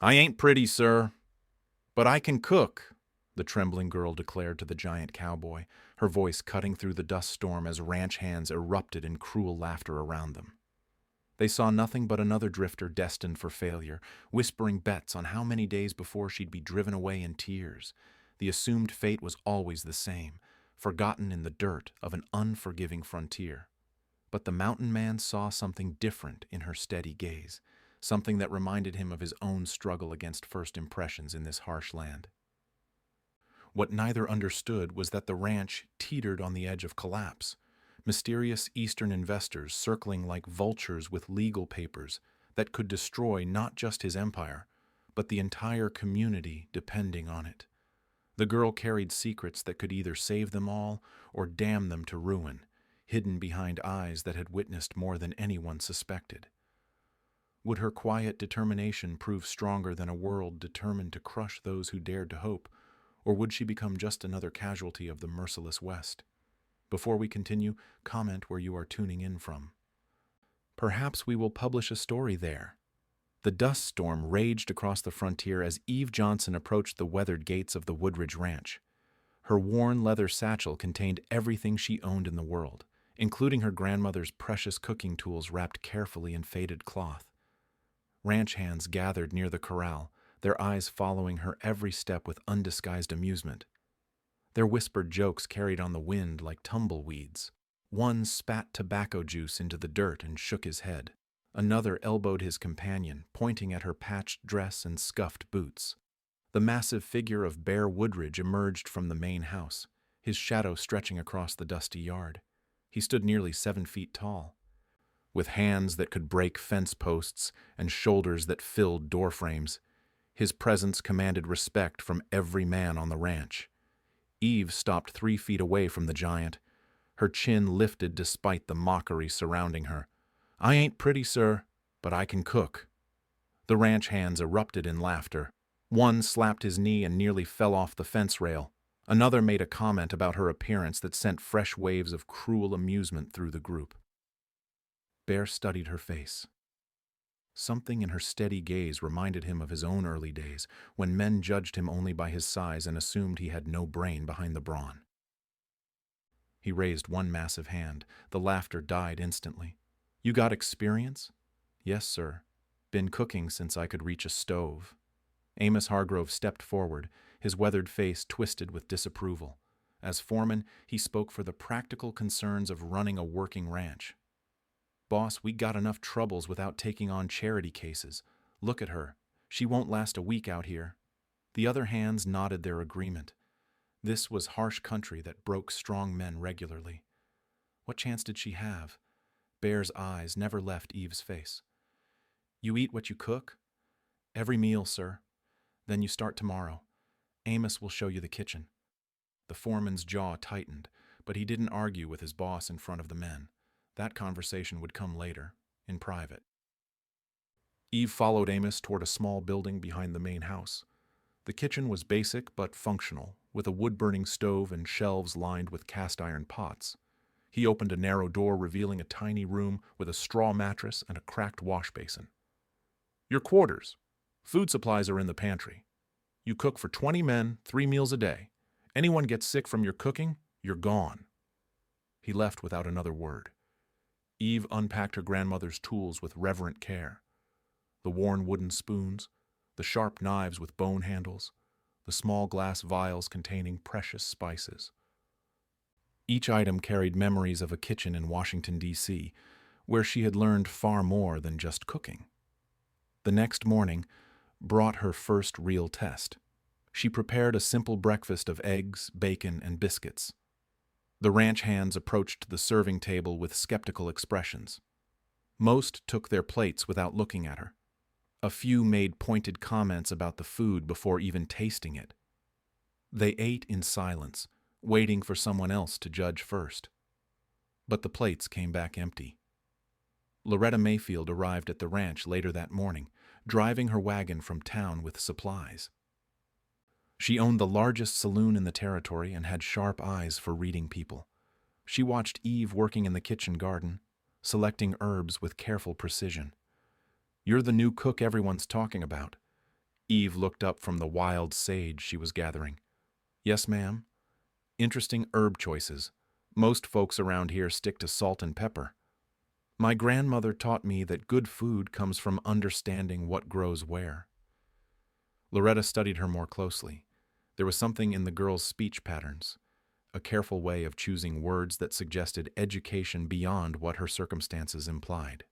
"I ain't pretty, sir, but I can cook," the trembling girl declared to the giant cowboy, her voice cutting through the dust storm as ranch hands erupted in cruel laughter around them. They saw nothing but another drifter destined for failure, whispering bets on how many days before she'd be driven away in tears. The assumed fate was always the same, forgotten in the dirt of an unforgiving frontier. But the mountain man saw something different in her steady gaze, something that reminded him of his own struggle against first impressions in this harsh land. What neither understood was that the ranch teetered on the edge of collapse, mysterious Eastern investors circling like vultures with legal papers that could destroy not just his empire, but the entire community depending on it. The girl carried secrets that could either save them all or damn them to ruin, hidden behind eyes that had witnessed more than anyone suspected. Would her quiet determination prove stronger than a world determined to crush those who dared to hope, or would she become just another casualty of the merciless West? Before we continue, comment where you are tuning in from. Perhaps we will publish a story there. The dust storm raged across the frontier as Eve Johnson approached the weathered gates of the Woodridge Ranch. Her worn leather satchel contained everything she owned in the world, including her grandmother's precious cooking tools wrapped carefully in faded cloth. Ranch hands gathered near the corral, their eyes following her every step with undisguised amusement. Their whispered jokes carried on the wind like tumbleweeds. One spat tobacco juice into the dirt and shook his head. Another elbowed his companion, pointing at her patched dress and scuffed boots. The massive figure of Bear Woodridge emerged from the main house, his shadow stretching across the dusty yard. He stood nearly 7 feet tall, with hands that could break fence posts and shoulders that filled door frames. His presence commanded respect from every man on the ranch. Eve stopped 3 feet away from the giant, her chin lifted despite the mockery surrounding her. "I ain't pretty, sir, but I can cook." The ranch hands erupted in laughter. One slapped his knee and nearly fell off the fence rail. Another made a comment about her appearance that sent fresh waves of cruel amusement through the group. Bear studied her face. Something in her steady gaze reminded him of his own early days, when men judged him only by his size and assumed he had no brain behind the brawn. He raised one massive hand. The laughter died instantly. "You got experience?" "Yes, sir. Been cooking since I could reach a stove." Amos Hargrove stepped forward, his weathered face twisted with disapproval. As foreman, he spoke for the practical concerns of running a working ranch. "Boss, we got enough troubles without taking on charity cases. Look at her. She won't last a week out here." The other hands nodded their agreement. This was harsh country that broke strong men regularly. What chance did she have? Bear's eyes never left Eve's face. "You eat what you cook?" "Every meal, sir. Then you start tomorrow. Amos will show you the kitchen." The foreman's jaw tightened, but he didn't argue with his boss in front of the men. That conversation would come later, in private. Eve followed Amos toward a small building behind the main house. The kitchen was basic but functional, with a wood-burning stove and shelves lined with cast-iron pots. He opened a narrow door, revealing a tiny room with a straw mattress and a cracked wash basin. "Your quarters. Food supplies are in the pantry. You cook for 20 men, 3 meals a day. Anyone gets sick from your cooking, you're gone." He left without another word. Eve unpacked her grandmother's tools with reverent care. The worn wooden spoons, the sharp knives with bone handles, the small glass vials containing precious spices. Each item carried memories of a kitchen in Washington, D.C., where she had learned far more than just cooking. The next morning brought her first real test. She prepared a simple breakfast of eggs, bacon, and biscuits. The ranch hands approached the serving table with skeptical expressions. Most took their plates without looking at her. A few made pointed comments about the food before even tasting it. They ate in silence, waiting for someone else to judge first. But the plates came back empty. Loretta Mayfield arrived at the ranch later that morning, driving her wagon from town with supplies. She owned the largest saloon in the territory and had sharp eyes for reading people. She watched Eve working in the kitchen garden, selecting herbs with careful precision. "You're the new cook everyone's talking about. Eve looked up from the wild sage she was gathering. Yes, ma'am. Interesting herb choices. Most folks around here stick to salt and pepper. My grandmother taught me that good food comes from understanding what grows where. Loretta studied her more closely. There was something in the girl's speech patterns, a careful way of choosing words that suggested education beyond what her circumstances implied.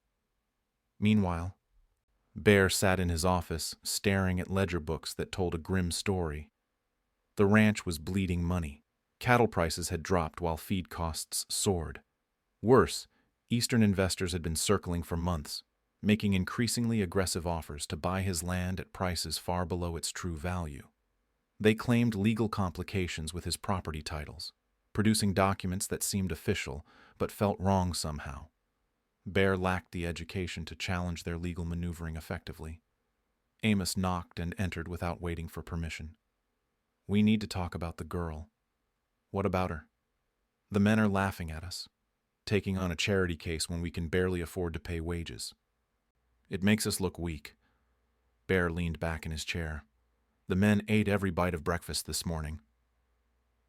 Meanwhile, Bear sat in his office, staring at ledger books that told a grim story. The ranch was bleeding money. Cattle prices had dropped while feed costs soared. Worse, Eastern investors had been circling for months, making increasingly aggressive offers to buy his land at prices far below its true value. They claimed legal complications with his property titles, producing documents that seemed official but felt wrong somehow. Bear lacked the education to challenge their legal maneuvering effectively. Amos knocked and entered without waiting for permission. We need to talk about the girl. What about her? The men are laughing at us, taking on a charity case when we can barely afford to pay wages. It makes us look weak. Bear leaned back in his chair. The men ate every bite of breakfast this morning.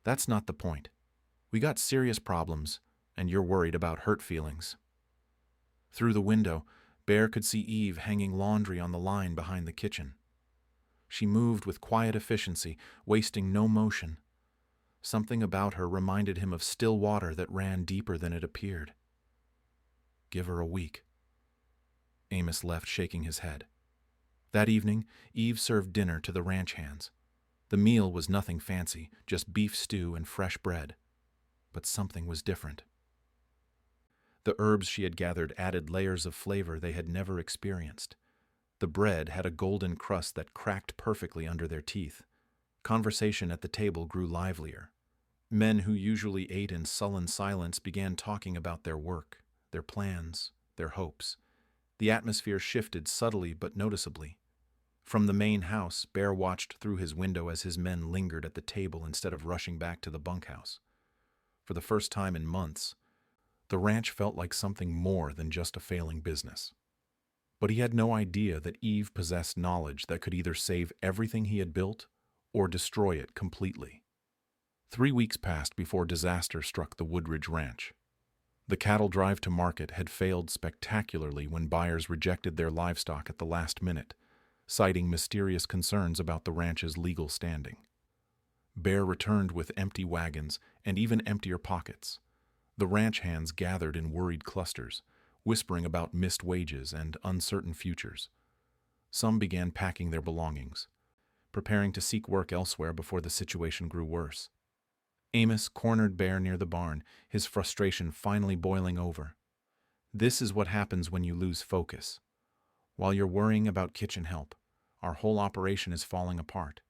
That's not the point. We got serious problems, and you're worried about hurt feelings. Through the window, Bear could see Eve hanging laundry on the line behind the kitchen. She moved with quiet efficiency, wasting no motion. Something about her reminded him of still water that ran deeper than it appeared. Give her a week. Amos left, shaking his head. That evening, Eve served dinner to the ranch hands. The meal was nothing fancy, just beef stew and fresh bread. But something was different. The herbs she had gathered added layers of flavor they had never experienced. The bread had a golden crust that cracked perfectly under their teeth. Conversation at the table grew livelier. Men who usually ate in sullen silence began talking about their work, their plans, their hopes. The atmosphere shifted subtly but noticeably. From the main house, Bear watched through his window as his men lingered at the table instead of rushing back to the bunkhouse. For the first time in months, the ranch felt like something more than just a failing business. But he had no idea that Eve possessed knowledge that could either save everything he had built or destroy it completely. 3 weeks passed before disaster struck the Woodridge Ranch. The cattle drive to market had failed spectacularly when buyers rejected their livestock at the last minute, citing mysterious concerns about the ranch's legal standing. Bear returned with empty wagons and even emptier pockets. The ranch hands gathered in worried clusters, whispering about missed wages and uncertain futures. Some began packing their belongings, preparing to seek work elsewhere before the situation grew worse. Amos cornered Bear near the barn, his frustration finally boiling over. This is what happens when you lose focus. While you're worrying about kitchen help, our whole operation is falling apart.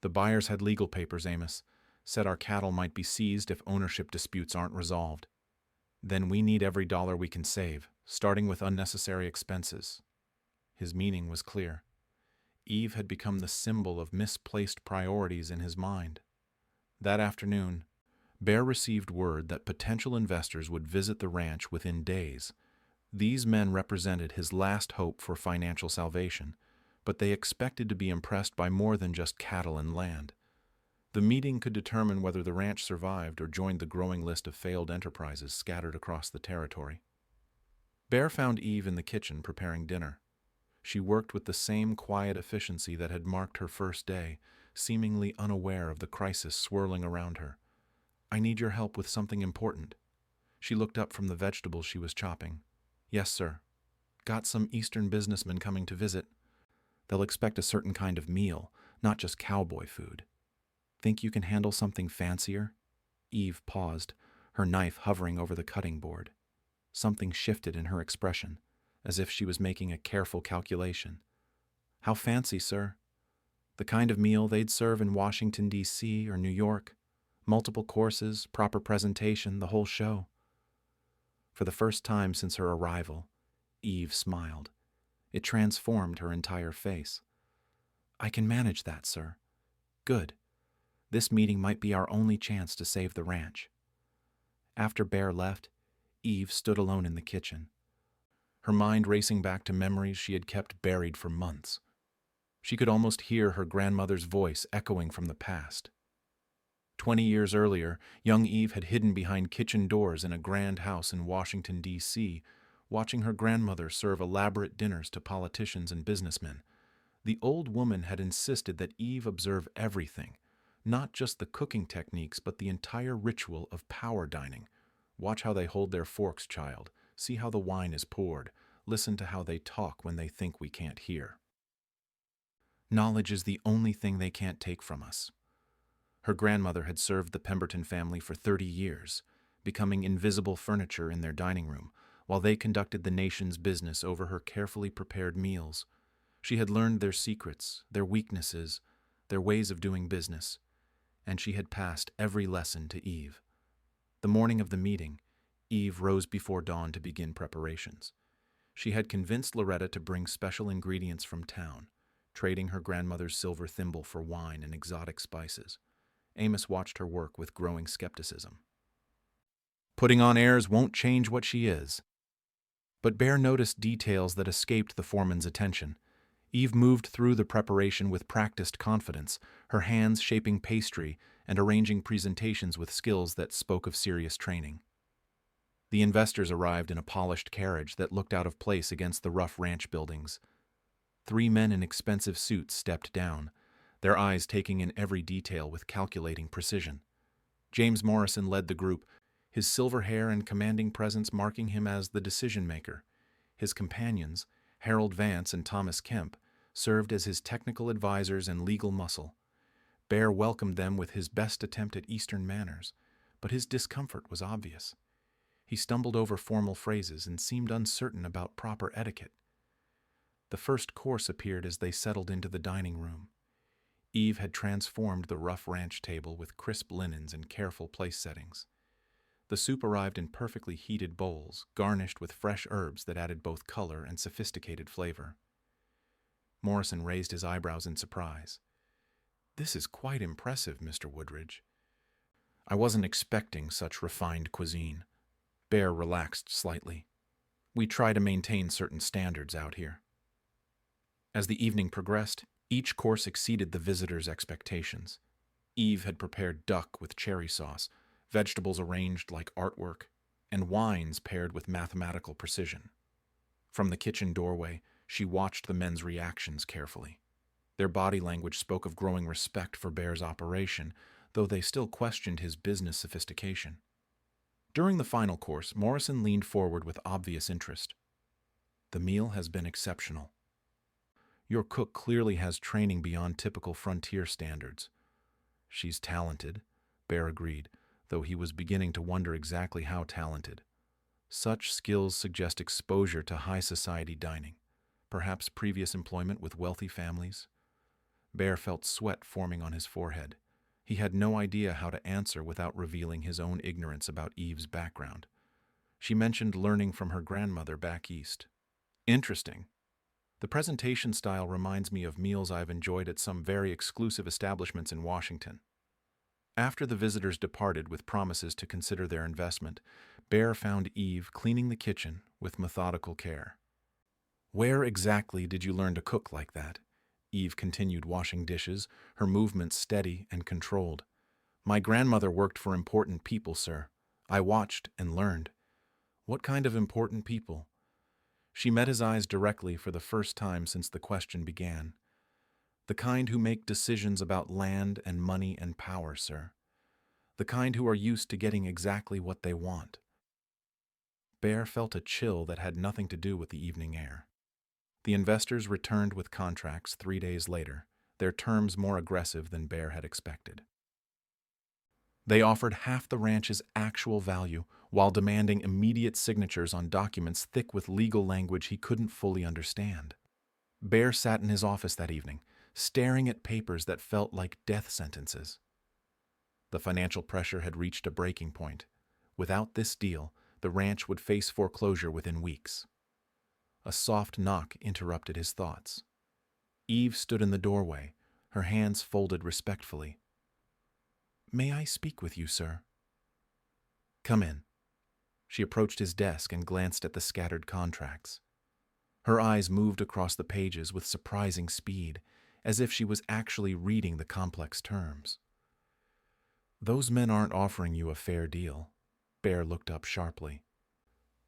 The buyers had legal papers, Amos, said our cattle might be seized if ownership disputes aren't resolved. Then we need every dollar we can save, starting with unnecessary expenses. His meaning was clear. Eve had become the symbol of misplaced priorities in his mind. That afternoon, Bear received word that potential investors would visit the ranch within days. These men represented his last hope for financial salvation, but they expected to be impressed by more than just cattle and land. The meeting could determine whether the ranch survived or joined the growing list of failed enterprises scattered across the territory. Bear found Eve in the kitchen preparing dinner. She worked with the same quiet efficiency that had marked her first day, seemingly unaware of the crisis swirling around her. I need your help with something important. She looked up from the vegetables she was chopping. Yes, sir. Got some Eastern businessmen coming to visit. They'll expect a certain kind of meal, not just cowboy food. Think you can handle something fancier? Eve paused, her knife hovering over the cutting board. Something shifted in her expression, as if she was making a careful calculation. How fancy, sir? The kind of meal they'd serve in Washington, D.C. or New York. Multiple courses, proper presentation, the whole show. For the first time since her arrival, Eve smiled. It transformed her entire face. I can manage that, sir. Good. This meeting might be our only chance to save the ranch. After Bear left, Eve stood alone in the kitchen, her mind racing back to memories she had kept buried for months. She could almost hear her grandmother's voice echoing from the past. 20 years earlier, young Eve had hidden behind kitchen doors in a grand house in Washington, D.C., watching her grandmother serve elaborate dinners to politicians and businessmen. The old woman had insisted that Eve observe everything, not just the cooking techniques, but the entire ritual of power dining. Watch how they hold their forks, child. See how the wine is poured. Listen to how they talk when they think we can't hear. Knowledge is the only thing they can't take from us. Her grandmother had served the Pemberton family for 30 years, becoming invisible furniture in their dining room, while they conducted the nation's business over her carefully prepared meals. She had learned their secrets, their weaknesses, their ways of doing business, and she had passed every lesson to Eve. The morning of the meeting, Eve rose before dawn to begin preparations. She had convinced Loretta to bring special ingredients from town, trading her grandmother's silver thimble for wine and exotic spices. Amos watched her work with growing skepticism. Putting on airs won't change what she is. But Bear noticed details that escaped the foreman's attention. Eve moved through the preparation with practiced confidence, her hands shaping pastry and arranging presentations with skills that spoke of serious training. The investors arrived in a polished carriage that looked out of place against the rough ranch buildings. 3 men in expensive suits stepped down, their eyes taking in every detail with calculating precision. James Morrison led the group, his silver hair and commanding presence marking him as the decision-maker. His companions, Harold Vance and Thomas Kemp, served as his technical advisors and legal muscle. Bear welcomed them with his best attempt at Eastern manners, but his discomfort was obvious. He stumbled over formal phrases and seemed uncertain about proper etiquette. The first course appeared as they settled into the dining room. Eve had transformed the rough ranch table with crisp linens and careful place settings. The soup arrived in perfectly heated bowls, garnished with fresh herbs that added both color and sophisticated flavor. Morrison raised his eyebrows in surprise. "This is quite impressive, Mr. Woodridge. I wasn't expecting such refined cuisine." Bear relaxed slightly. "We try to maintain certain standards out here." As the evening progressed, each course exceeded the visitors' expectations. Eve had prepared duck with cherry sauce, vegetables arranged like artwork, and wines paired with mathematical precision. From the kitchen doorway, she watched the men's reactions carefully. Their body language spoke of growing respect for Bear's operation, though they still questioned his business sophistication. During the final course, Morrison leaned forward with obvious interest. "The meal has been exceptional. Your cook clearly has training beyond typical frontier standards." "She's talented," Bear agreed, though he was beginning to wonder exactly how talented. Such skills suggest exposure to high society dining, perhaps previous employment with wealthy families. Bear felt sweat forming on his forehead. He had no idea how to answer without revealing his own ignorance about Eve's background. She mentioned learning from her grandmother back east. "Interesting. The presentation style reminds me of meals I've enjoyed at some very exclusive establishments in Washington." After the visitors departed with promises to consider their investment, Bear found Eve cleaning the kitchen with methodical care. "Where exactly did you learn to cook like that?" Eve continued washing dishes, her movements steady and controlled. "My grandmother worked for important people, sir. I watched and learned." "What kind of important people?" She met his eyes directly for the first time since the question began. "The kind who make decisions about land and money and power, sir. The kind who are used to getting exactly what they want." Bear felt a chill that had nothing to do with the evening air. The investors returned with contracts 3 days later, their terms more aggressive than Bear had expected. They offered half the ranch's actual value while demanding immediate signatures on documents thick with legal language he couldn't fully understand. Bear sat in his office that evening, staring at papers that felt like death sentences. The financial pressure had reached a breaking point. Without this deal, the ranch would face foreclosure within weeks. A soft knock interrupted his thoughts. Eve stood in the doorway, her hands folded respectfully. "May I speak with you, sir?" "Come in." She approached his desk and glanced at the scattered contracts. Her eyes moved across the pages with surprising speed, as if she was actually reading the complex terms. "Those men aren't offering you a fair deal." Bear looked up sharply.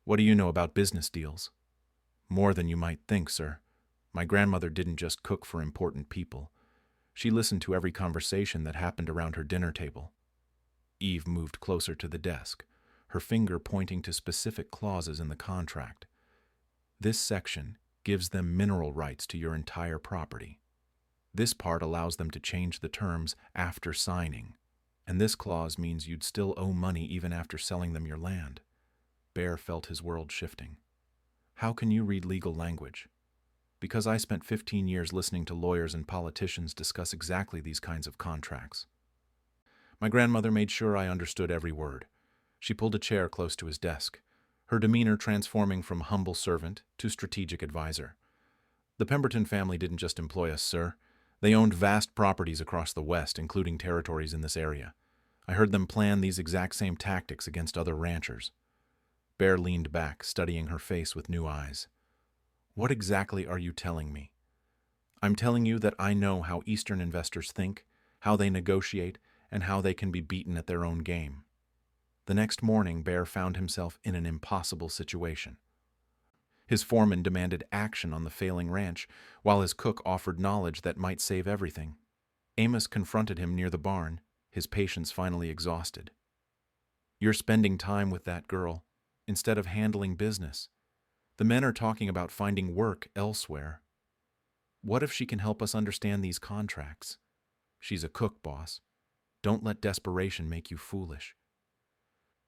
"What do you know about business deals?" "More than you might think, sir. My grandmother didn't just cook for important people. She listened to every conversation that happened around her dinner table." Eve moved closer to the desk, her finger pointing to specific clauses in the contract. "This section gives them mineral rights to your entire property. This part allows them to change the terms after signing. And this clause means you'd still owe money even after selling them your land." Bear felt his world shifting. "How can you read legal language?" "Because I spent 15 years listening to lawyers and politicians discuss exactly these kinds of contracts. My grandmother made sure I understood every word." She pulled a chair close to his desk, her demeanor transforming from humble servant to strategic advisor. "The Pemberton family didn't just employ us, sir. They owned vast properties across the West, including territories in this area. I heard them plan these exact same tactics against other ranchers." Bear leaned back, studying her face with new eyes. "What exactly are you telling me?" "I'm telling you that I know how Eastern investors think, how they negotiate, and how they can be beaten at their own game." The next morning, Bear found himself in an impossible situation. His foreman demanded action on the failing ranch, while his cook offered knowledge that might save everything. Amos confronted him near the barn, his patience finally exhausted. "You're spending time with that girl instead of handling business. The men are talking about finding work elsewhere. What if she can help us understand these contracts? She's a cook, boss. Don't let desperation make you foolish."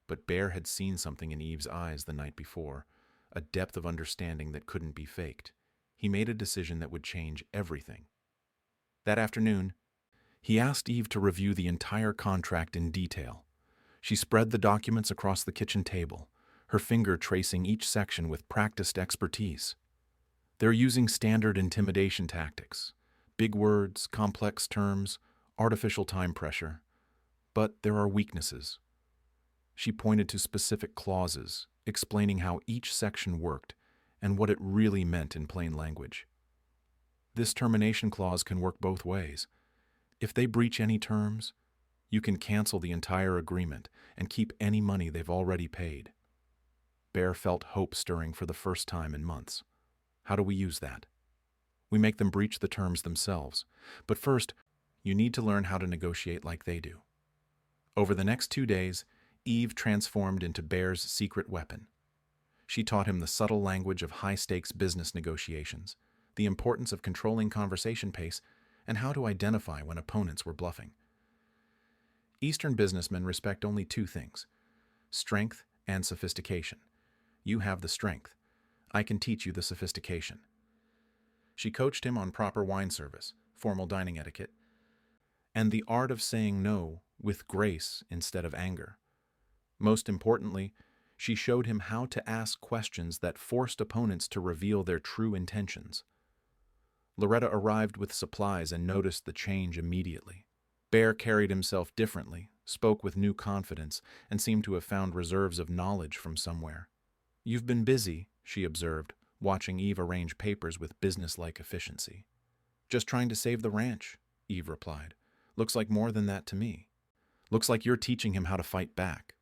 But Bear had seen something in Eve's eyes the night before, a depth of understanding that couldn't be faked. He made a decision that would change everything. That afternoon, he asked Eve to review the entire contract in detail. She spread the documents across the kitchen table, her finger tracing each section with practiced expertise. "They're using standard intimidation tactics. Big words, complex terms, artificial time pressure. But there are weaknesses." She pointed to specific clauses, explaining how each section worked and what it really meant in plain language. "This termination clause can work both ways. If they breach any terms, you can cancel the entire agreement and keep any money they've already paid." Bear felt hope stirring for the first time in months. "How do we use that?" "We make them breach the terms themselves. But first, you need to learn how to negotiate like they do." Over the next 2 days, Eve transformed into Bear's secret weapon. She taught him the subtle language of high-stakes business negotiations, the importance of controlling conversation pace, and how to identify when opponents were bluffing. Eastern businessmen respect only 2 things: strength and sophistication. You have the strength. I can teach you the sophistication. She coached him on proper wine service, formal dining etiquette, and the art of saying no with grace instead of anger. Most importantly, she showed him how to ask questions that forced opponents to reveal their true intentions. Loretta arrived with supplies and noticed the change immediately. Bear carried himself differently, spoke with new confidence, and seemed to have found reserves of knowledge from somewhere. "You've been busy," she observed, watching Eve arrange papers with businesslike efficiency. "Just trying to save the ranch," Eve replied. "Looks like more than that to me. Looks like you're teaching him how to fight back."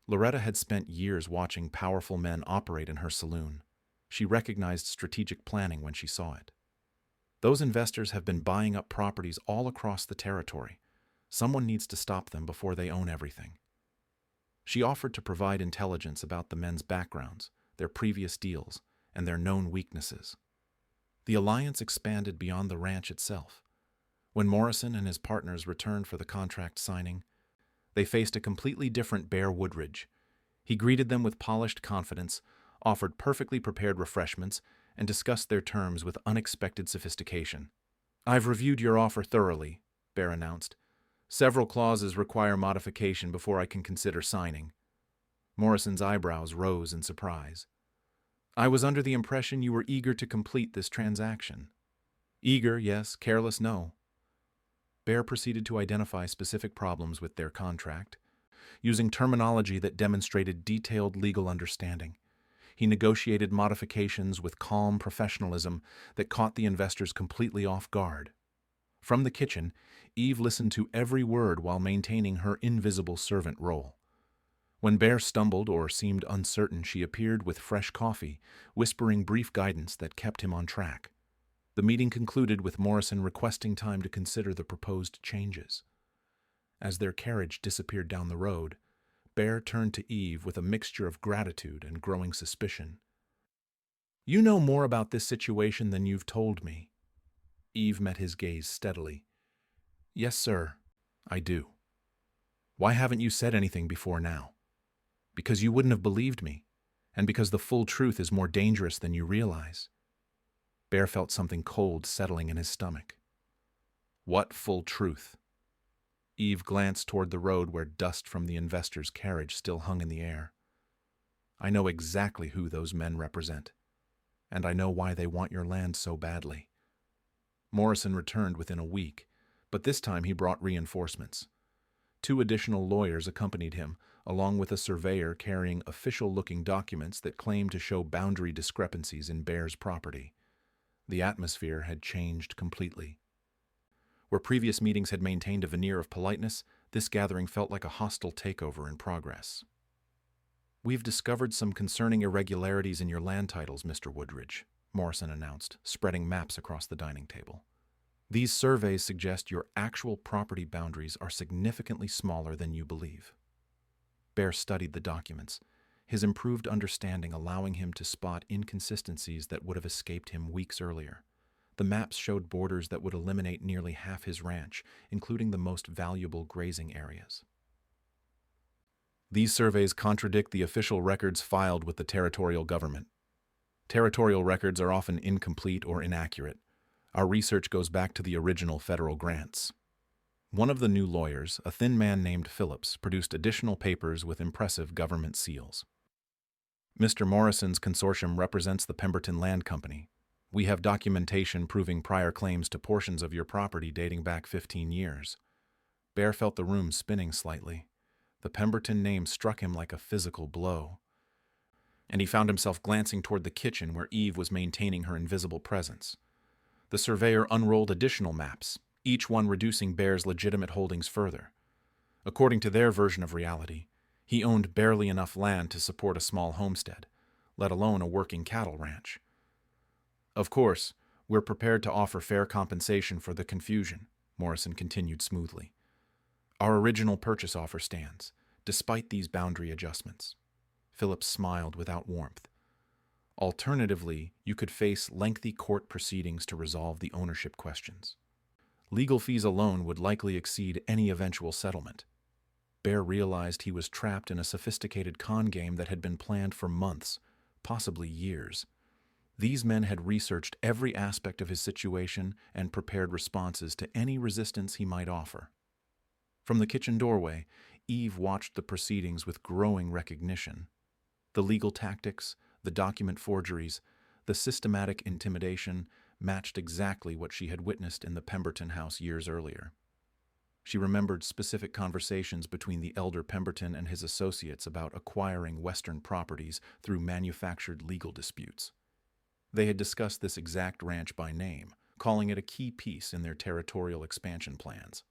Loretta had spent years watching powerful men operate in her saloon. She recognized strategic planning when she saw it. Those investors have been buying up properties all across the territory. Someone needs to stop them before they own everything. She offered to provide intelligence about the men's backgrounds, their previous deals, and their known weaknesses. The alliance expanded beyond the ranch itself. When Morrison and his partners returned for the contract signing, they faced a completely different Bear Woodridge. He greeted them with polished confidence, offered perfectly prepared refreshments, and discussed their terms with unexpected sophistication. "I've reviewed your offer thoroughly," Bear announced. "Several clauses require modification before I can consider signing." Morrison's eyebrows rose in surprise. "I was under the impression you were eager to complete this transaction." "Eager, yes. Careless, no." Bear proceeded to identify specific problems with their contract, using terminology that demonstrated detailed legal understanding. He negotiated modifications with calm professionalism that caught the investors completely off guard. From the kitchen, Eve listened to every word while maintaining her invisible servant role. When Bear stumbled or seemed uncertain, she appeared with fresh coffee, whispering brief guidance that kept him on track. The meeting concluded with Morrison requesting time to consider the proposed changes. As their carriage disappeared down the road, Bear turned to Eve with a mixture of gratitude and growing suspicion. "You know more about this situation than you've told me." Eve met his gaze steadily. "Yes, sir, I do." "Why haven't you said anything before now?" "Because you wouldn't have believed me, and because the full truth is more dangerous than you realize." Bear felt something cold settling in his stomach. "What full truth?" Eve glanced toward the road where dust from the investor's carriage still hung in the air. "I know exactly who those men represent, and I know why they want your land so badly." Morrison returned within a week, but this time he brought reinforcements. 2 additional lawyers accompanied him, along with a surveyor carrying official-looking documents that claimed to show boundary discrepancies in Bear's property. The atmosphere had changed completely. Where previous meetings had maintained a veneer of politeness, this gathering felt like a hostile takeover in progress. "We've discovered some concerning irregularities in your land titles, Mr. Woodridge," Morrison announced, spreading maps across the dining table. "These surveys suggest your actual property boundaries are significantly smaller than you believe." Bear studied the documents, his improved understanding allowing him to spot inconsistencies that would have escaped him weeks earlier. The maps showed borders that would eliminate nearly half his ranch, including the most valuable grazing areas. "These surveys contradict the official records filed with the territorial government. Territorial records are often incomplete or inaccurate. Our research goes back to the original federal grants." One of the new lawyers, a thin man named Phillips, produced additional papers with impressive government seals. "Mr. Morrison's consortium represents the Pemberton Land Company. We have documentation proving prior claims to portions of your property dating back 15 years. Bear felt the room spinning slightly. The Pemberton name struck him like a physical blow, and he found himself glancing toward the kitchen where Eve was maintaining her invisible presence. The surveyor unrolled additional maps, each one reducing Bear's legitimate holdings further. According to their version of reality, he owned barely enough land to support a small homestead, let alone a working cattle ranch. "Of course, we're prepared to offer fair compensation for the confusion," Morrison continued smoothly. "Our original purchase offer stands, despite these boundary adjustments." Phillips smiled without warmth. "Alternatively, you could face lengthy court proceedings to resolve the ownership questions. Legal fees alone would likely exceed any eventual settlement." Bear realized he was trapped in a sophisticated con game that had been planned for months, possibly years. These men had researched every aspect of his situation and prepared responses to any resistance he might offer. From the kitchen doorway, Eve watched the proceedings with growing recognition. The legal tactics, the document forgeries, the systematic intimidation matched exactly what she had witnessed in the Pemberton house years earlier. She remembered specific conversations between the elder Pemberton and his associates about acquiring Western properties through manufactured legal disputes. They had discussed this exact ranch by name, calling it a key piece in their territorial expansion plans.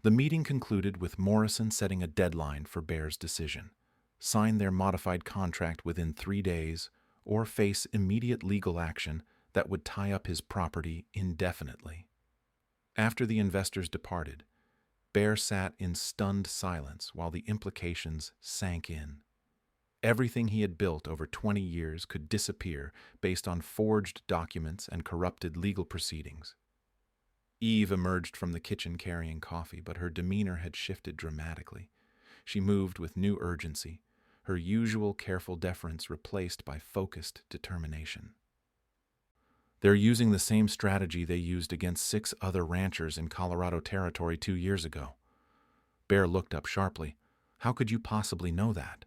The meeting concluded with Morrison setting a deadline for Bear's decision: sign their modified contract within 3 days or face immediate legal action that would tie up his property indefinitely. After the investors departed, Bear sat in stunned silence while the implications sank in. Everything he had built over 20 years could disappear based on forged documents and corrupted legal proceedings. Eve emerged from the kitchen carrying coffee, but her demeanor had shifted dramatically. She moved with new urgency, her usual careful deference replaced by focused determination. "They're using the same strategy they used against 6 other ranchers in Colorado Territory 2 years ago." Bear looked up sharply. "How could you possibly know that?"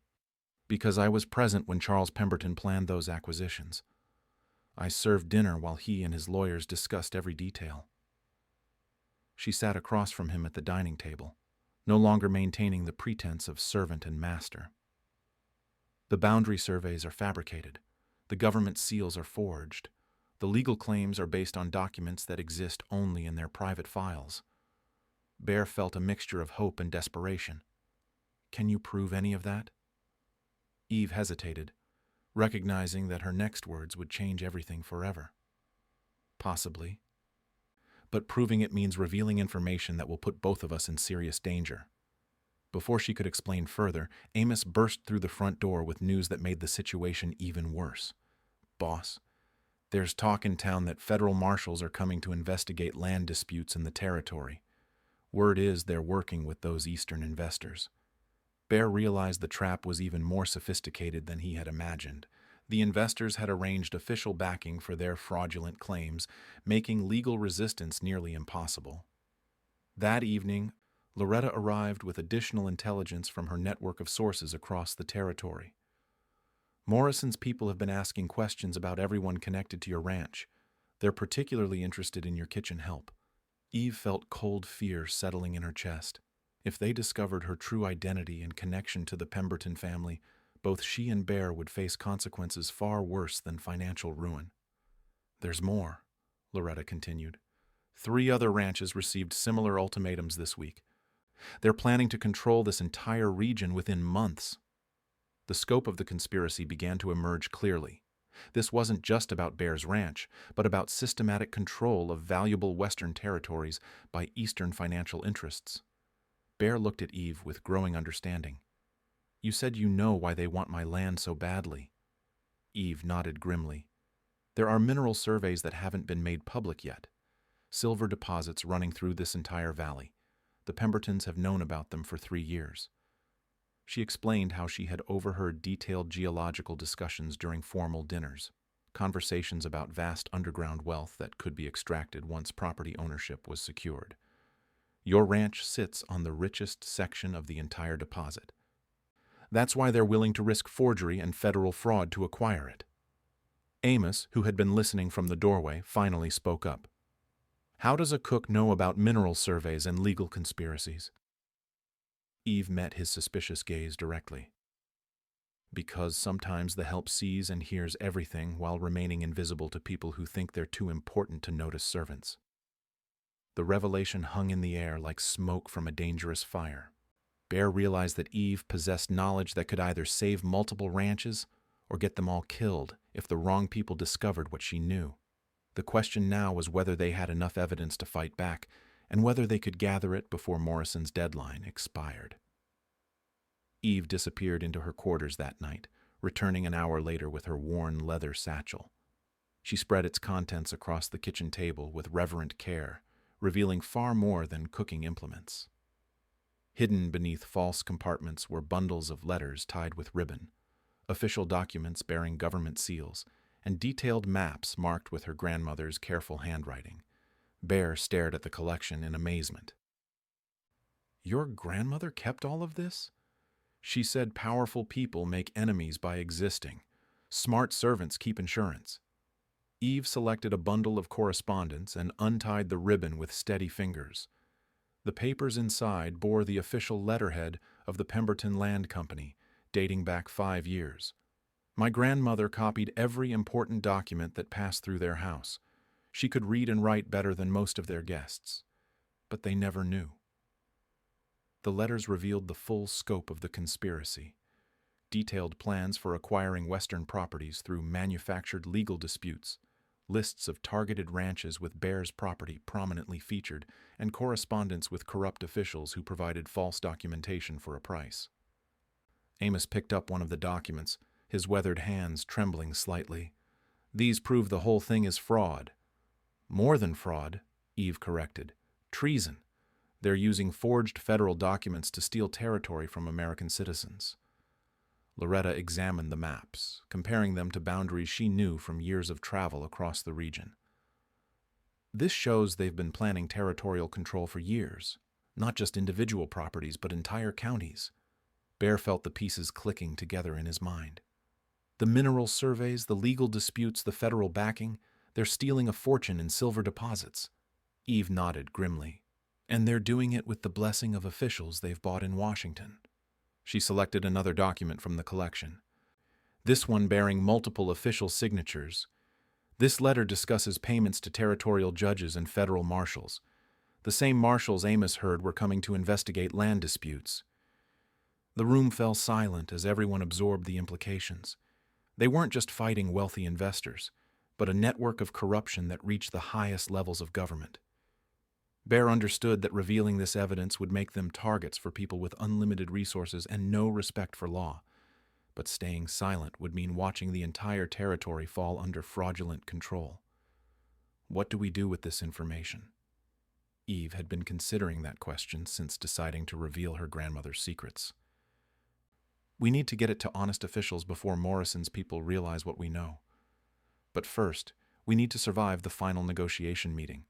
"Because I was present when Charles Pemberton planned those acquisitions. I served dinner while he and his lawyers discussed every detail." She sat across from him at the dining table, no longer maintaining the pretense of servant and master. "The boundary surveys are fabricated. The government seals are forged. The legal claims are based on documents that exist only in their private files. Bear felt a mixture of hope and desperation. Can you prove any of that? Eve hesitated, recognizing that her next words would change everything forever. Possibly. But proving it means revealing information that will put both of us in serious danger. Before she could explain further, Amos burst through the front door with news that made the situation even worse. Boss, there's talk in town that federal marshals are coming to investigate land disputes in the territory. Word is they're working with those Eastern investors. Bear realized the trap was even more sophisticated than he had imagined. The investors had arranged official backing for their fraudulent claims, making legal resistance nearly impossible. That evening, Loretta arrived with additional intelligence from her network of sources across the territory. Morrison's people have been asking questions about everyone connected to your ranch. They're particularly interested in your kitchen help. Eve felt cold fear settling in her chest. If they discovered her true identity and connection to the Pemberton family, both she and Bear would face consequences far worse than financial ruin. There's more, Loretta continued. 3 other ranches received similar ultimatums this week. They're planning to control this entire region within months. The scope of the conspiracy began to emerge clearly. This wasn't just about Bear's ranch, but about systematic control of valuable Western territories by Eastern financial interests. Bear looked at Eve with growing understanding. You said you know why they want my land so badly. Eve nodded grimly. There are mineral surveys that haven't been made public yet. Silver deposits running through this entire valley. The Pembertons have known about them for 3 years. She explained how she had overheard detailed geological discussions during formal dinners, conversations about vast underground wealth that could be extracted once property ownership was secured. Your ranch sits on the richest section of the entire deposit. That's why they're willing to risk forgery and federal fraud to acquire it. Amos, who had been listening from the doorway, finally spoke up. How does a cook know about mineral surveys and legal conspiracies? Eve met his suspicious gaze directly. Because sometimes the help sees and hears everything while remaining invisible to people who think they're too important to notice servants. The revelation hung in the air like smoke from a dangerous fire. Bear realized that Eve possessed knowledge that could either save multiple ranches or get them all killed if the wrong people discovered what she knew. The question now was whether they had enough evidence to fight back, and whether they could gather it before Morrison's deadline expired. Eve disappeared into her quarters that night, returning an hour later with her worn leather satchel. She spread its contents across the kitchen table with reverent care, revealing far more than cooking implements. Hidden beneath false compartments were bundles of letters tied with ribbon, official documents bearing government seals, and detailed maps marked with her grandmother's careful handwriting. Bear stared at the collection in amazement. Your grandmother kept all of this? She said powerful people make enemies by existing. Smart servants keep insurance. Eve selected a bundle of correspondence and untied the ribbon with steady fingers. The papers inside bore the official letterhead of the Pemberton Land Company, dating back 5 years. My grandmother copied every important document that passed through their house. She could read and write better than most of their guests. But they never knew. The letters revealed the full scope of the conspiracy. Detailed plans for acquiring Western properties through manufactured legal disputes, lists of targeted ranches with Bear's property prominently featured, and correspondence with corrupt officials who provided false documentation for a price. Amos picked up one of the documents, his weathered hands trembling slightly. These prove the whole thing is fraud. More than fraud, Eve corrected. Treason. They're using forged federal documents to steal territory from American citizens. Loretta examined the maps, comparing them to boundaries she knew from years of travel across the region. This shows they've been planning territorial control for years, not just individual properties, but entire counties. Bear felt the pieces clicking together in his mind. The mineral surveys, the legal disputes, the federal backing, they're stealing a fortune in silver deposits. Eve nodded grimly. And they're doing it with the blessing of officials they've bought in Washington. She selected another document from the collection. This one bearing multiple official signatures. This letter discusses payments to territorial judges and federal marshals, the same marshals Amos heard were coming to investigate land disputes. The room fell silent as everyone absorbed the implications. They weren't just fighting wealthy investors, but a network of corruption that reached the highest levels of government. Bear understood that revealing this evidence would make them targets for people with unlimited resources and no respect for law. But staying silent would mean watching the entire territory fall under fraudulent control. What do we do with this information? Eve had been considering that question since deciding to reveal her grandmother's secrets. We need to get it to honest officials before Morrison's people realize what we know. But first, we need to survive the final negotiation meeting.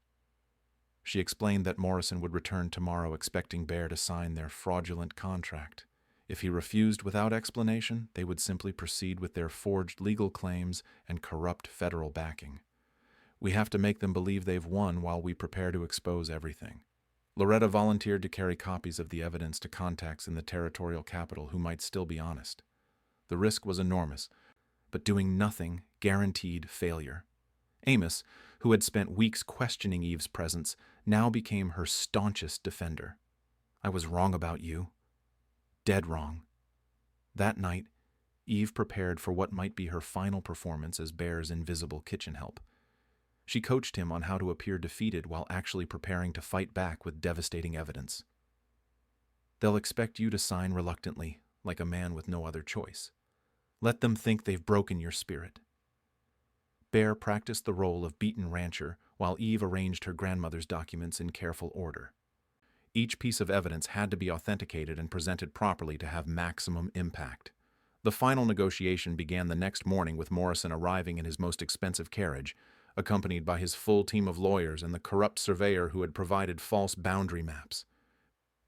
She explained that Morrison would return tomorrow expecting Bear to sign their fraudulent contract. If he refused without explanation, they would simply proceed with their forged legal claims and corrupt federal backing. We have to make them believe they've won while we prepare to expose everything. Loretta volunteered to carry copies of the evidence to contacts in the territorial capital who might still be honest. The risk was enormous, but doing nothing guaranteed failure. Amos, who had spent weeks questioning Eve's presence, now became her staunchest defender. I was wrong about you. Dead wrong. That night, Eve prepared for what might be her final performance as Bear's invisible kitchen help. She coached him on how to appear defeated while actually preparing to fight back with devastating evidence. They'll expect you to sign reluctantly, like a man with no other choice. Let them think they've broken your spirit. Bear practiced the role of beaten rancher while Eve arranged her grandmother's documents in careful order. Each piece of evidence had to be authenticated and presented properly to have maximum impact. The final negotiation began the next morning with Morrison arriving in his most expensive carriage, accompanied by his full team of lawyers and the corrupt surveyor who had provided false boundary maps.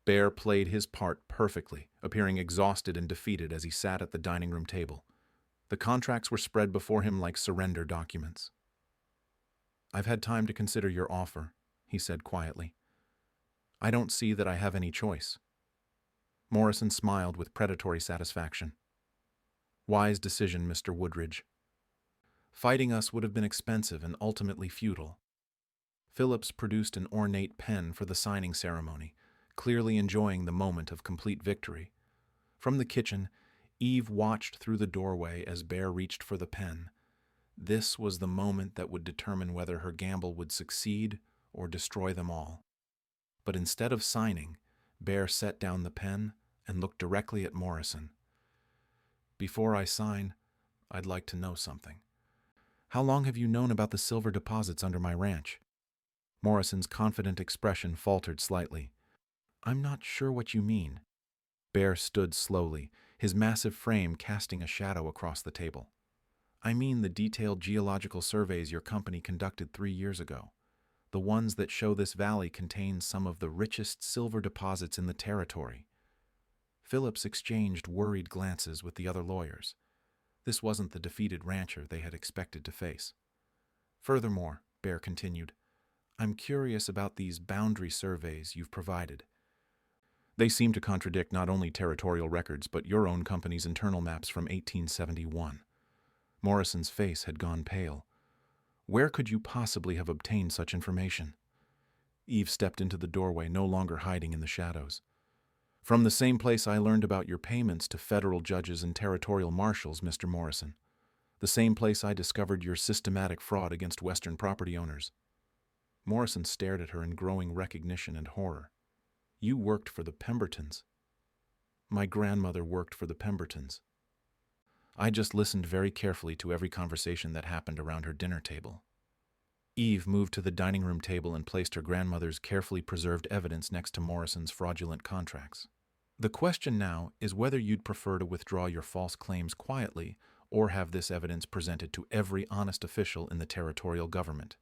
Bear played his part perfectly, appearing exhausted and defeated as he sat at the dining room table. The contracts were spread before him like surrender documents. "I've had time to consider your offer," he said quietly. "I don't see that I have any choice." Morrison smiled with predatory satisfaction. "Wise decision, Mr. Woodridge. Fighting us would have been expensive and ultimately futile." Phillips produced an ornate pen for the signing ceremony, clearly enjoying the moment of complete victory. From the kitchen, Eve watched through the doorway as Bear reached for the pen. This was the moment that would determine whether her gamble would succeed or destroy them all. But instead of signing, Bear set down the pen and looked directly at Morrison. "Before I sign, I'd like to know something. How long have you known about the silver deposits under my ranch?" Morrison's confident expression faltered slightly. "I'm not sure what you mean." Bear stood slowly, his massive frame casting a shadow across the table. "I mean the detailed geological surveys your company conducted 3 years ago. The ones that show this valley contains some of the richest silver deposits in the territory." Phillips exchanged worried glances with the other lawyers. This wasn't the defeated rancher they had expected to face. "Furthermore," Bear continued, "I'm curious about these boundary surveys you've provided. They seem to contradict not only territorial records but your own company's internal maps from 1871. Morrison's face had gone pale. "Where could you possibly have obtained such information?" Eve stepped into the doorway, no longer hiding in the shadows. "From the same place I learned about your payments to federal judges and territorial marshals, Mr. Morrison. The same place I discovered your systematic fraud against Western property owners." Morrison stared at her in growing recognition and horror. "You worked for the Pembertons." "My grandmother worked for the Pembertons. I just listened very carefully to every conversation that happened around her dinner table." Eve moved to the dining room table and placed her grandmother's carefully preserved evidence next to Morrison's fraudulent contracts. "The question now is whether you'd prefer to withdraw your false claims quietly or have this evidence presented to every honest official in the territorial government."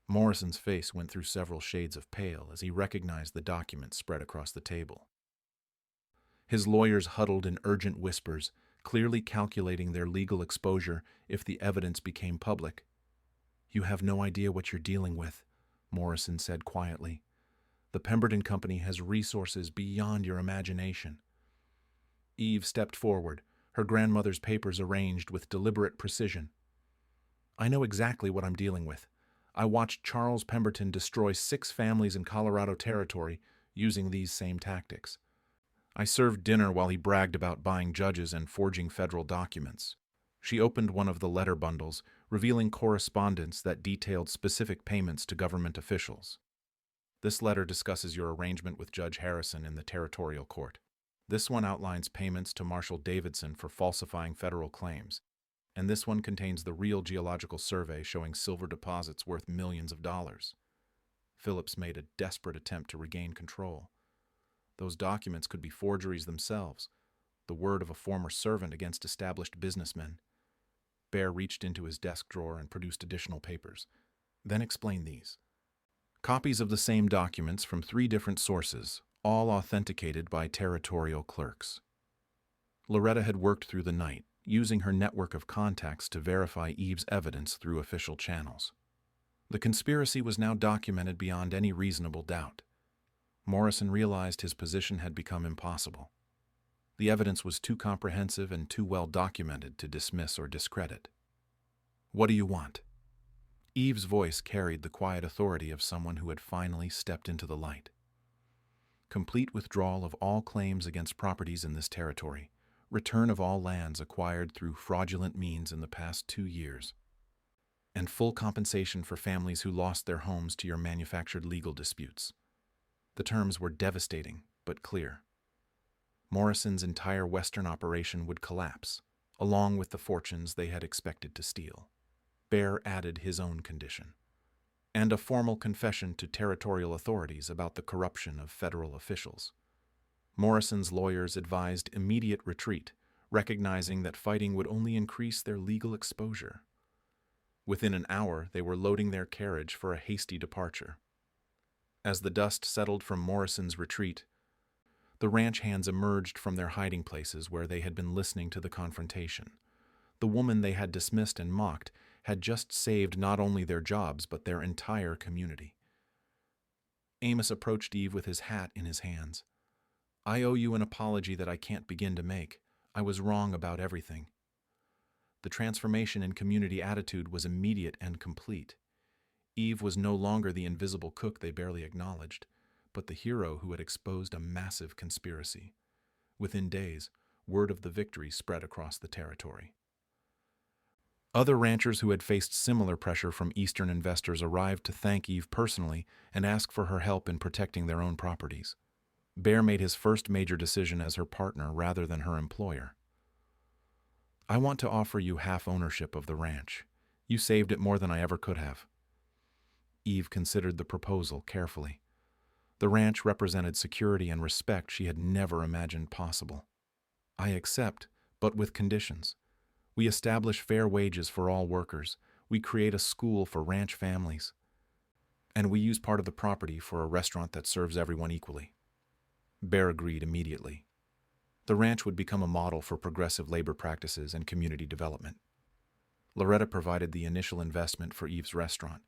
Morrison's face went through several shades of pale as he recognized the documents spread across the table. His lawyers huddled in urgent whispers, clearly calculating their legal exposure if the evidence became public. "You have no idea what you're dealing with," Morrison said quietly. "The Pemberton Company has resources beyond your imagination." Eve stepped forward, her grandmother's papers arranged with deliberate precision. I know exactly what I'm dealing with. I watched Charles Pemberton destroy 6 families in Colorado Territory using these same tactics. I served dinner while he bragged about buying judges and forging federal documents. She opened one of the letter bundles, revealing correspondence that detailed specific payments to government officials. This letter discusses your arrangement with Judge Harrison in the territorial court. This one outlines payments to Marshall Davidson for falsifying federal claims, and this one contains the real geological survey showing silver deposits worth millions of dollars. Phillips made a desperate attempt to regain control. Those documents could be forgeries themselves, the word of a former servant against established businessmen. Bear reached into his desk drawer and produced additional papers, then explained these. Copies of the same documents from 3 different sources, all authenticated by territorial clerks. Loretta had worked through the night, using her network of contacts to verify Eve's evidence through official channels. The conspiracy was now documented beyond any reasonable doubt. Morrison realized his position had become impossible. The evidence was too comprehensive and too well documented to dismiss or discredit. "What do you want?" Eve's voice carried the quiet authority of someone who had finally stepped into the light. Complete withdrawal of all claims against properties in this territory, return of all lands acquired through fraudulent means in the past 2 years, and full compensation for families who lost their homes to your manufactured legal disputes. The terms were devastating, but clear. Morrison's entire Western operation would collapse, along with the fortunes they had expected to steal. Bear added his own condition, and a formal confession to territorial authorities about the corruption of federal officials. Morrison's lawyers advised immediate retreat, recognizing that fighting would only increase their legal exposure. Within an hour, they were loading their carriage for a hasty departure. As the dust settled from Morrison's retreat, the ranch hands emerged from their hiding places where they had been listening to the confrontation. The woman they had dismissed and mocked had just saved not only their jobs but their entire community. Amos approached Eve with his hat in his hands. "I owe you an apology that I can't begin to make. I was wrong about everything." The transformation in community attitude was immediate and complete. Eve was no longer the invisible cook they barely acknowledged, but the hero who had exposed a massive conspiracy. Within days, word of the victory spread across the territory. Other ranchers who had faced similar pressure from Eastern investors arrived to thank Eve personally and ask for her help in protecting their own properties. Bear made his first major decision as her partner rather than her employer. "I want to offer you half ownership of the ranch. You saved it more than I ever could have." Eve considered the proposal carefully. The ranch represented security and respect she had never imagined possible. "I accept, but with conditions. We establish fair wages for all workers. We create a school for ranch families. And we use part of the property for a restaurant that serves everyone equally." Bear agreed immediately. The ranch would become a model for progressive labor practices and community development. Loretta provided the initial investment for Eve's restaurant,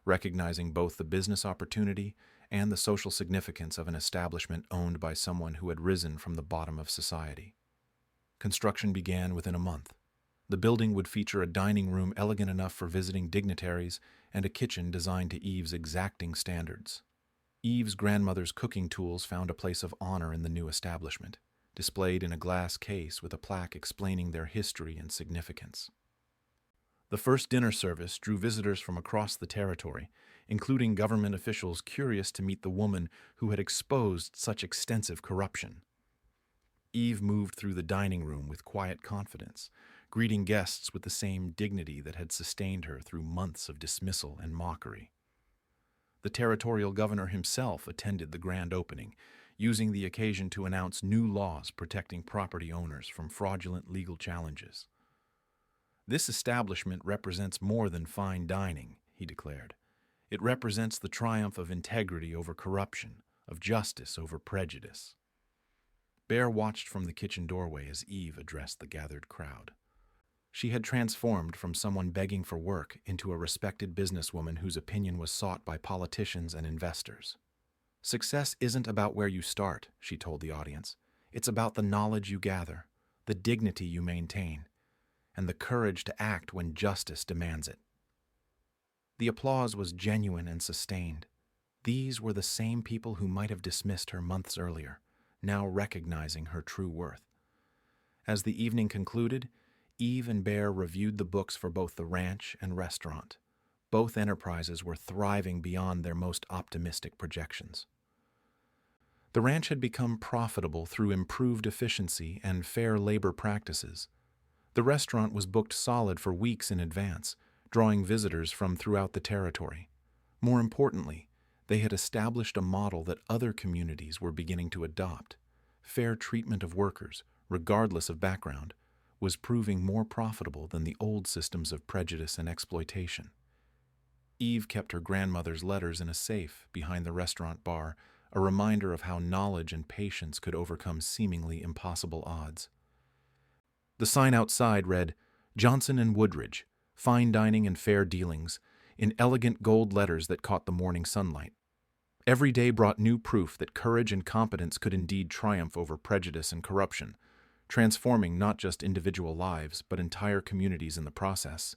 recognizing both the business opportunity and the social significance of an establishment owned by someone who had risen from the bottom of society. Construction began within a month. The building would feature a dining room elegant enough for visiting dignitaries and a kitchen designed to Eve's exacting standards. Eve's grandmother's cooking tools found a place of honor in the new establishment, displayed in a glass case with a plaque explaining their history and significance. The first dinner service drew visitors from across the territory, including government officials curious to meet the woman who had exposed such extensive corruption. Eve moved through the dining room with quiet confidence, greeting guests with the same dignity that had sustained her through months of dismissal and mockery. The territorial governor himself attended the grand opening, using the occasion to announce new laws protecting property owners from fraudulent legal challenges. "This establishment represents more than fine dining," he declared. "It represents the triumph of integrity over corruption, of justice over prejudice." Bear watched from the kitchen doorway as Eve addressed the gathered crowd. She had transformed from someone begging for work into a respected businesswoman whose opinion was sought by politicians and investors. "Success isn't about where you start," she told the audience. "It's about the knowledge you gather, the dignity you maintain, and the courage to act when justice demands it." The applause was genuine and sustained. These were the same people who might have dismissed her months earlier, now recognizing her true worth. As the evening concluded, Eve and Bear reviewed the books for both the ranch and restaurant. Both enterprises were thriving beyond their most optimistic projections. The ranch had become profitable through improved efficiency and fair labor practices. The restaurant was booked solid for weeks in advance, drawing visitors from throughout the territory. More importantly, they had established a model that other communities were beginning to adopt. Fair treatment of workers, regardless of background, was proving more profitable than the old systems of prejudice and exploitation. Eve kept her grandmother's letters in a safe behind the restaurant bar, a reminder of how knowledge and patience could overcome seemingly impossible odds. The sign outside read, "Johnson and Woodridge, fine dining and fair dealings," in elegant gold letters that caught the morning sunlight. Every day brought new proof that courage and competence could indeed triumph over prejudice and corruption, transforming not just individual lives but entire communities in the process.